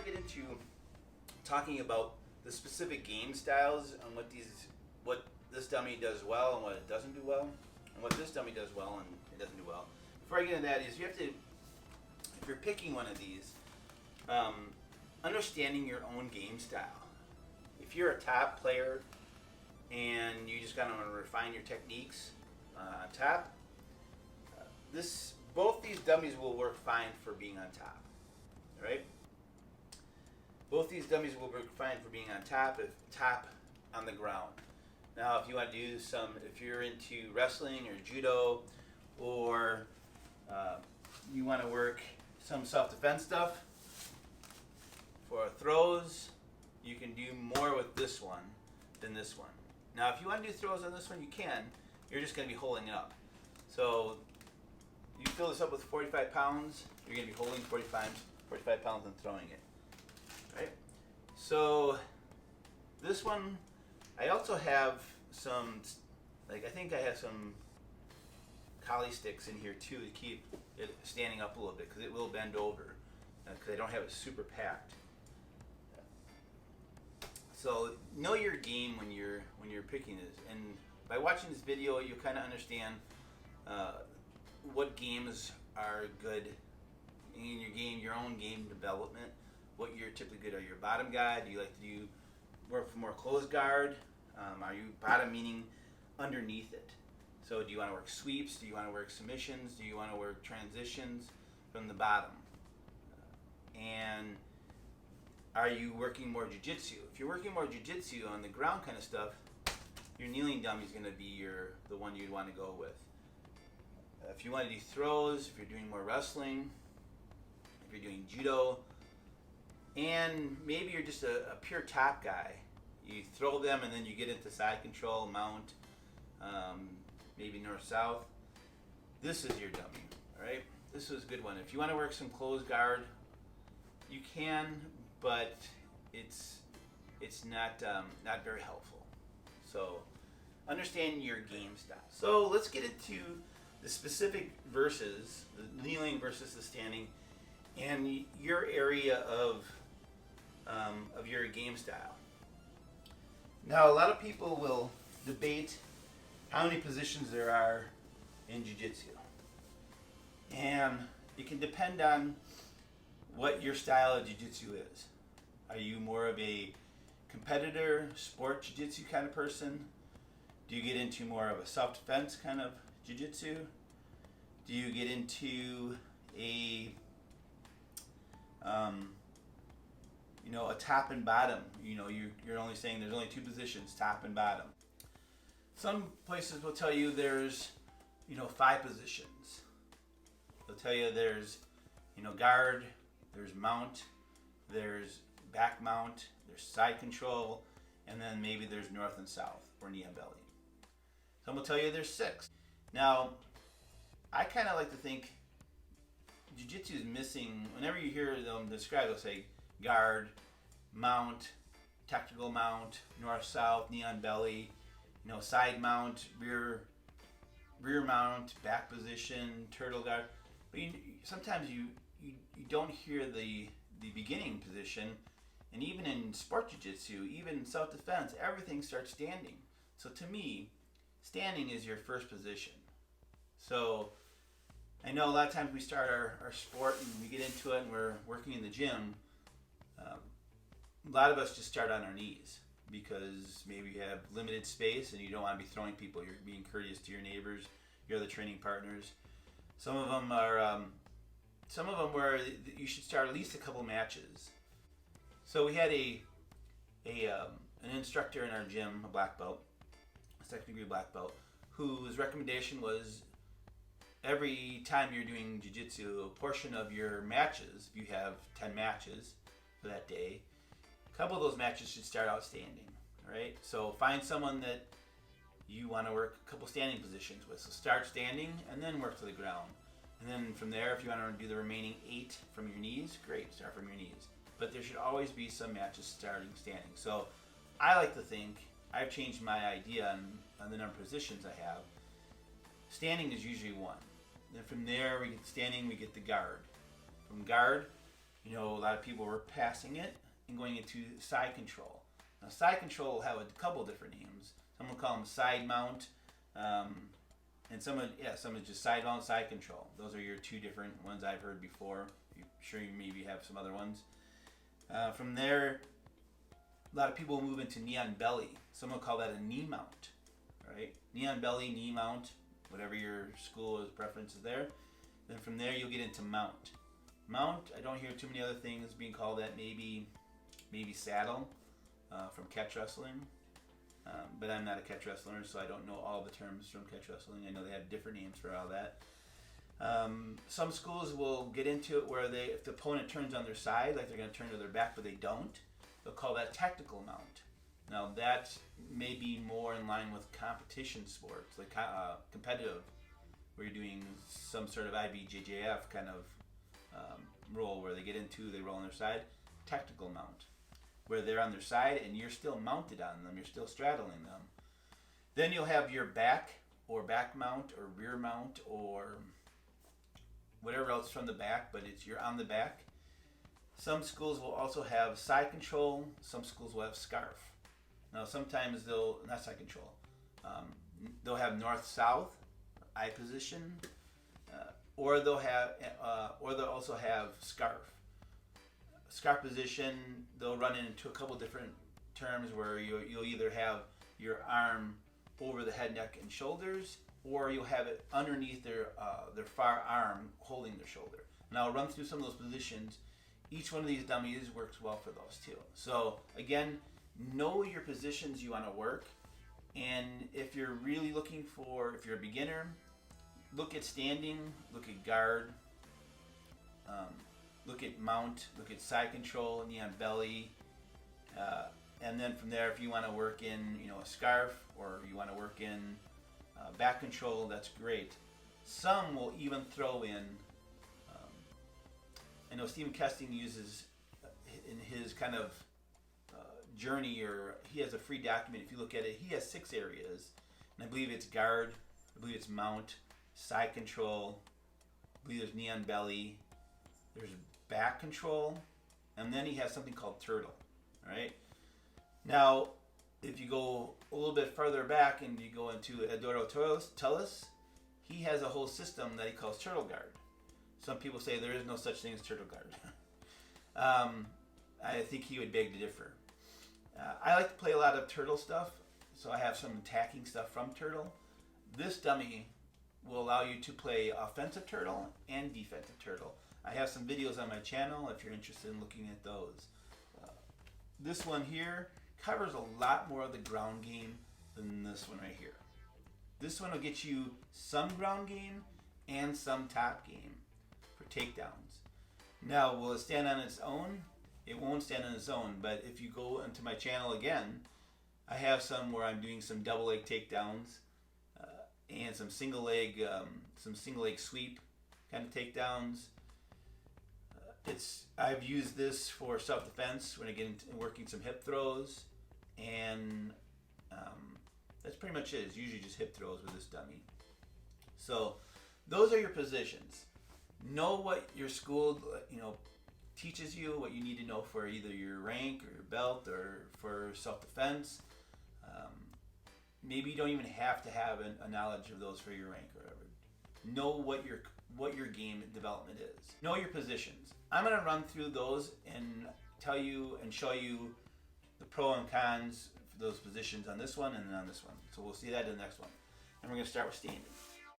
to get into talking about the specific game styles and what this dummy does well and what it doesn't do well, and what this dummy does well and it doesn't do well. Before I get into that, is you have to, if you're picking one of these, understanding your own game style. If you're a top player and you just kind of want to refine your techniques on top, both these dummies will work fine for being on top. All right? Both these dummies will work fine for being on top on the ground. Now, if you want to do if you're into wrestling or judo, or you want to work some self-defense stuff for throws, you can do more with this one than this one. Now, if you want to do throws on this one, you can. You're just going to be holding it up. So you fill this up with 45 pounds, you're going to be holding 45 pounds and throwing it. Right? So this one, I also have some, I think I have some collie sticks in here too to keep it standing up a little bit, because it will bend over, because I don't have it super packed. So know your game when you're picking this, and by watching this video, you kind of understand what games are good in your game, your own game development. What you're typically good. Are you a bottom guy? Do you like to work for more closed guard? Are you bottom meaning underneath it? So do you want to work sweeps? Do you want to work submissions? Do you want to work transitions from the bottom? And are you working more jiu-jitsu? If you're working more jiu-jitsu on the ground kind of stuff, your kneeling dummy is going to be the one you'd want to go with. If you want to do throws, if you're doing more wrestling, if you're doing judo, and maybe you're just a pure top guy, you throw them and then you get into side control, mount, maybe north-south, this is your dummy, all right? This is a good one. If you want to work some closed guard, you can, but it's not very helpful. So understand your game style. So let's get into the specific versus, the kneeling versus the standing, and your area of your game style. Now, a lot of people will debate how many positions there are in jiu-jitsu, and it can depend on what your style of jiu-jitsu is. Are you more of a competitor, sport jiu-jitsu kind of person? Do you get into more of a self-defense kind of jiu-jitsu? Do you get into a top and bottom? You're only saying there's only two positions, top and bottom. Some places will tell you there's 5 positions. They'll tell you there's guard, there's mount, there's back mount, there's side control, and then maybe there's north and south, or knee and belly. Some will tell you there's 6. Now, I kind of like to think jiu-jitsu is missing. Whenever you hear them described, they'll say guard, mount, tactical mount, north-south, knee on belly, side mount, rear mount, back position, turtle guard. But sometimes you don't hear the beginning position, and even in sport jiu-jitsu, even self-defense, everything starts standing. So to me, standing is your first position. So I know a lot of times we start our sport and we get into it and we're working in the gym. A lot of us just start on our knees because maybe you have limited space and you don't want to be throwing people. You're being courteous to your neighbors, your other training partners. Some of them where you should start at least a couple matches. So we had an instructor in our gym, a black belt, a second degree black belt, whose recommendation was every time you're doing jiu-jitsu, a portion of your matches, if you have 10 matches for that day, a couple of those matches should start out standing, right? So find someone that you want to work a couple standing positions with. So start standing and then work to the ground. And then from there, if you want to do the remaining 8 from your knees, great, start from your knees. But there should always be some matches starting standing. So I like to think, I've changed my idea on the number of positions I have. Standing is usually 1. Then from there, we get standing, we get the guard. From guard, You know, a lot of people were passing it and going into side control. Now, side control will have a couple different names. Some will call them side mount, and some is just side mount, side control. Those are your two different ones I've heard before. I'm sure you maybe have some other ones. From there, a lot of people move into knee on belly. Some will call that a knee mount, right? Knee on belly, knee mount, whatever your school's preference is there. Then from there, you'll get into mount. Mount, I don't hear too many other things being called that. Maybe saddle from catch wrestling. But I'm not a catch wrestler, so I don't know all the terms from catch wrestling. I know they have different names for all that. Some schools will get into it where if the opponent turns on their side, like they're going to turn to their back, but they don't, they'll call that tactical mount. Now that may be more in line with competition sports, like competitive, where you're doing some sort of IBJJF kind of roll where they get into, they roll on their side. Tactical mount, where they're on their side and you're still mounted on them, you're still straddling them. Then you'll have your back or back mount or rear mount or whatever else from the back, but you're on the back. Some schools will also have side control. Some schools will have scarf. Now sometimes not side control. They'll have north-south, eye position, or they'll also have scarf. Scarf position, they'll run into a couple different terms where you'll either have your arm over the head, neck, and shoulders, or you'll have it underneath their far arm holding their shoulder. And I'll run through some of those positions. Each one of these dummies works well for those too. So again, know your positions you want to work, and if you're really looking if you're a beginner, look at standing, look at guard, look at mount, look at side control, knee on belly, and then from there, if you want to work in a scarf or you want to work in back control, that's great. Some will even throw in. I know Stephen Kesting uses in his kind of journey, or he has a free document. If you look at it, he has 6 areas, and I believe it's guard, I believe it's mount, side control, I believe there's knee on belly, there's back control, and then he has something called turtle. All right. Now, if you go a little bit further back and you go into Eduardo Tullis, he has a whole system that he calls turtle guard. Some people say there is no such thing as turtle guard. I think he would beg to differ. I like to play a lot of turtle stuff, so I have some attacking stuff from turtle. This dummy will allow you to play offensive turtle and defensive turtle. I have some videos on my channel if you're interested in looking at those. This one here covers a lot more of the ground game than this one right here. This one will get you some ground game and some top game for takedowns. Now, will it stand on its own? It won't stand on its own, but if you go into my channel again, I have some where I'm doing some double leg takedowns and some single leg sweep kind of takedowns. I've used this for self-defense when I get into working some hip throws, and that's pretty much it. It's usually just hip throws with this dummy. So those are your positions. Know what your school teaches you, what you need to know for either your rank or your belt or for self-defense. Maybe you don't even have to have a knowledge of those for your rank or whatever. Know what your game development is. Know your positions. I'm going to run through those and tell you and show you the pro and cons for those positions on this one and then on this one. So we'll see that in the next one. And we're going to start with standing.